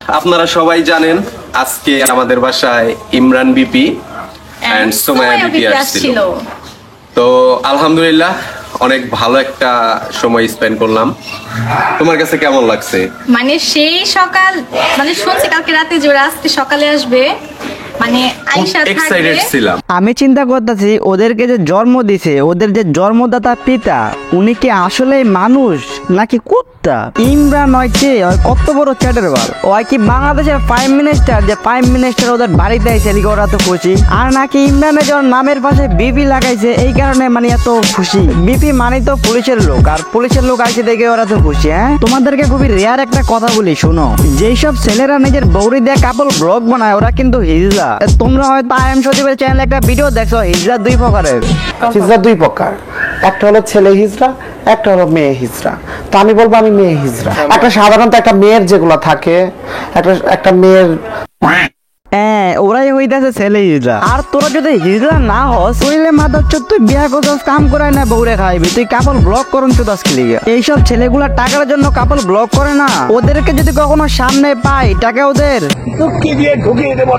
আপনারা সবাই জানেন আজকে আমাদের বাসায় ইমরান বিপি এন্ড সুমাইয়া বিপি আসছিল। তো আলহামদুলিল্লাহ অনেক ভালো একটা সময় স্পেন্ড করলাম। তোমার কাছে কেমন লাগছে? মানে সেই সকাল শুনছি কালকে রাতে জোরে আজকে সকালে আসবে, মানে আয়েশা এক্সাইটেড ছিলাম। আমি চিন্তা করতেছি ওদেরকে যে জন্ম দিছে, ওদের যে জন্মদাতা পিতা, উনি কি আসলে মানুষ নাকি কুত্তা? ইমরান হচ্ছে কত বড় চ্যাটের বাল, ওই কি বাংলাদেশের প্রাইম মিনিস্টার, যে প্রাইম মিনিস্টার ওদের বাড়িতে আইছে এদিকে ওরা তো খুশি, আর নাকি ইমরানের যখন নামের পাশে বিপি লাগাইছে এই কারণে মানে এত খুশি। বিপি মানে তো পুলিশের লোক, আর পুলিশের লোক আইছে দেখে ওরা তো খুশি। হ্যাঁ, তোমাদেরকে খুবই রেয়ার একটা কথা বলি, শোনো, যেই সব ছেলেরা নিজের বউরি দিয়ে কাপল ব্লগ বানায় ওরা কিন্তু হিজড়া। তোমরা হয়তো আই এম সজীবের চ্যানেলে একটা ভিডিও দেখছো, হিজড়া দুই প্রকারের। হিজড়া দুই প্রকার, একটা হলো ছেলে হিজড়া, একটা হলো মেয়ে হিজড়া। তো আমি বলবো আমি মেয়ে হিজড়া। একটা সাধারণত একটা মেয়ের যেগুলো থাকে, একটা মেয়ের হ্যাঁ, ওরাই হইতাছে ছেলে হিজড়া। আর তোরা যদি হিজড়া না হস ওইলে মাদার চোদ, তুই বিয়া করছস, কাম করাই না বউরে খাইবি, তুই কাপল ব্লগ করুন তো 10 কিলিগা। এইসব ছেলেগুলা টাকার জন্য কাপল ব্লগ করে না, ওদেরকে যদি কখনো সামনে পাই টাকা ওদের টুকি দিয়ে ঢুকিয়ে দেবো।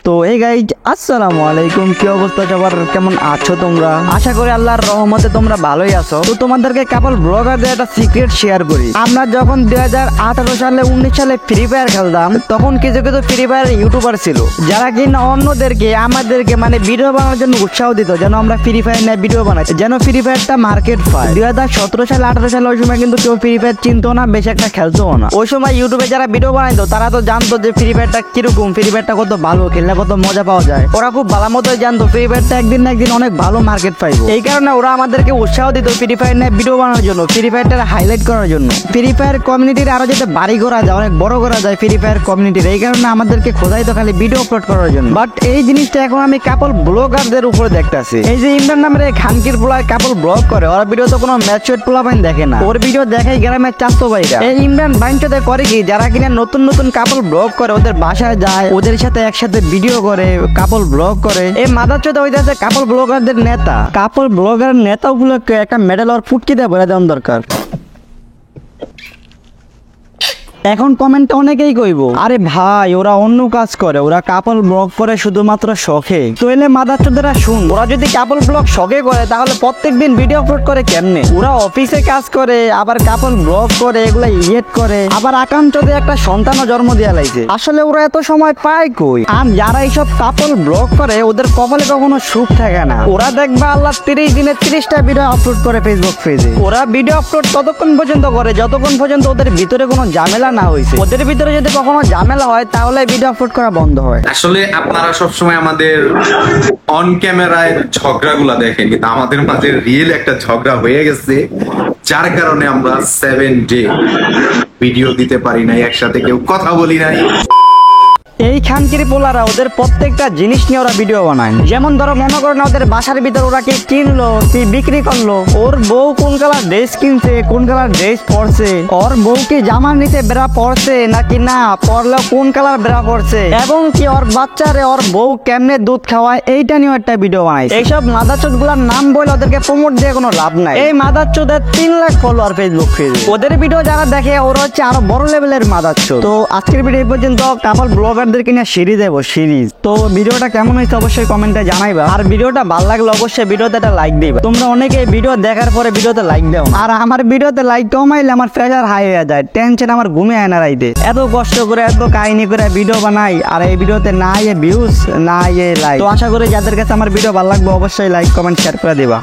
তো এই গাইজ আসসালামু আলাইকুম, কি অবস্থা সবার, কেমন আছো তোমরা? আশা করি আল্লাহর রহমতে তোমরা ভালোই আছো। তো তোমাদেরকে কাপল ব্লগারদের একটা সিক্রেট শেয়ার করি। আমরা যখন 2018 সালে 19 সালে ফ্রি ফায়ার খেলতাম, তখন কিছু কিছু ফ্রি ফায়ার ইউটিউবার ছিল যারা কিনা অন্যদেরকে আমাদেরকে মানে ভিডিও বানানোর জন্য উৎসাহ দিত, যেন আমরা ফ্রি ফায়ার নিয়ে ভিডিও বানাই, যেন ফ্রি ফায়ারটা মার্কেট পায়। 2017 সালে 18 সালে ওই সময় কিন্তু কেউ ফ্রি ফায়ার চিনতো না, বেশি একটা খেলতো না। ওই সময় ইউটিউবে যারা ভিডিও বানাইতো তারা তো জানতো যে ফ্রি ফায়ারটা কিরকম, ফ্রি ফায়ারটা কত ভালো, খেললে কত মজা পাওয়া যায়। ওরা খুব ভালো মতোই জানতো ফ্রি ফায়ারটা একদিন না একদিন অনেক ভালো মার্কেট পাইবো। এই কারণে ওরা আমাদেরকে উৎসাহ দিত ফ্রি ফায়ার নিয়ে ভিডিও বানানোর জন্য, ফ্রি ফায়ারটা হাইলাইট করার জন্য। ফ্রি ফায়ার কমিউনিটির আরো যাতে বাড়ি করা যায়, অনেক বড় করা যায় ফ্রি ফায়ার কমিউনিটির, এই কারণে আমাদেরকে খোঁজাই তো খালি ভিডিও আপলোড করার জন্য। বাট এই জিনিসটা এখন আমি কাপল ব্লগারদের উপরে দেখতেছি। এই যে ইমরান নামের এই খানকির পোলায় কাপল ব্লগ করে, ওর ভিডিও তো কোনো ম্যাচুয়েট পোলা বাইন দেখে না, ওর ভিডিও দেখাই গ্রামের চাস্তো ভাইরা। এই ইমরান বাইনটাতে করে কি, যারা কিনা নতুন নতুন কাপল ব্লগ করে ওদের বাসায় যায়, ওদের সাথে একসাথে ভিডিও করে, কাপল ব্লগ করে। এই মাদারচোদা হইতাছে কাপল ব্লগারদের নেতা। কাপল ব্লগার নেতা গুলোকে একটা মেডেল আর ফুটকি দিয়ে ভরে দেওয়ার দরকার। এখন কমেন্টে অনেকেই কইবো, আরে ভাই ওরা অন্য কাজ করে, ওরা কাপল ব্লগ করে শুধুমাত্র শখে। তো এলে মাদারচোদেরা শুন, ওরা যদি কাপল ব্লগ শখে করে তাহলে প্রত্যেকদিন ভিডিও আপলোড করে কেমনে? ওরা অফিসে কাজ করে, আবার কাপল ব্লগ করে, এগুলা ইয়েট করে, আবার আকাঙ্ক্ষতে একটা সন্তানও জন্ম দিয়ে লাইছে। আসলে ওরা এত সময় পায় কই? আর যারা এইসব কাপল ব্লগ করে ওদের কপালে কখনো সুখ থাকে না। ওরা দেখবা আল্লাহ 30 দিনে 30টা ভিডিও আপলোড করে ফেসবুক পেজে। ওরা ভিডিও আপলোড ততক্ষণ পর্যন্ত করে যতক্ষণ পর্যন্ত ওদের ভিতরে কোনো ঝামেলা না হয়েছে। ওদের ভিতরে যদি কখনো ঝামেলা হয় তাহলে ভিডিও আপলোড করা বন্ধ হয়। আসলে আপনারা সবসময় আমাদের অন ক্যামেরায় ঝগড়াগুলা দেখেন, কিন্তু আমাদের মাঝে রিয়েল একটা ঝগড়া হয়ে গেছে, যার কারণে আমরা 7 ডে ভিডিও দিতে পারি নাই, একসাথে কেউ কথা বলি নাই। এই খানকির পোলারা ওদের প্রত্যেকটা জিনিস নিয়ে ওরা ভিডিও বানায়। যেমন ধরো মনে করো না, ওদের বাসার ভিতর ওরা কি কিনলো, কি বিক্রি করলো, ওর বউ কোন কালার ড্রেস কিনছে, কোন কালার ড্রেস পরছে, ওর বউ কি জামা নিতে বেড়া পড়ছে নাকি না পরলে কোন কালার বেড়া পড়ছে, এবং কি ওর বাচ্চারে ওর বউ কেমনে দুধ খাওয়ায়, এইটা নিয়ে একটা ভিডিও বানায়। এইসব মাদারচোদ গুলার নাম বলে ওদেরকে প্রমোট দিয়ে কোনো লাভ নাই। এই মাদারচোদের 3 লাখ ফলোয়ার ফেসবুক পেজে। ওদের ভিডিও যারা দেখে ওরা হচ্ছে আরো বড় লেভেলের মাদারচোদ। তো আজকের ভিডিও এই পর্যন্ত। কাপল ব্লগার কিনা সিরিজ দেবো সিরিজ। তো ভিডিওটা কেমন হয়েছে অবশ্যই কমেন্টে জানাইবা, আর ভিডিওটা ভালো লাগলে অবশ্যই ভিডিওতে একটা লাইক দিবা। তোমরা অনেকে ভিডিও দেখার পরে ভিডিওতে লাইক দাও, আর আমার ভিডিওতে লাইক কমাইলে আমার প্রেশার হাই হয়ে যায়, টেনশন আমার ঘুমে আয় না রাইতে। এত কষ্ট করে এত কাহিনী করে ভিডিও বানাই, আর এই ভিডিওতে না ভিউজ না লাইক। তো আশা করি যাদের কাছে আমার ভিডিও ভালো লাগবে অবশ্যই লাইক কমেন্ট শেয়ার করে দিবা।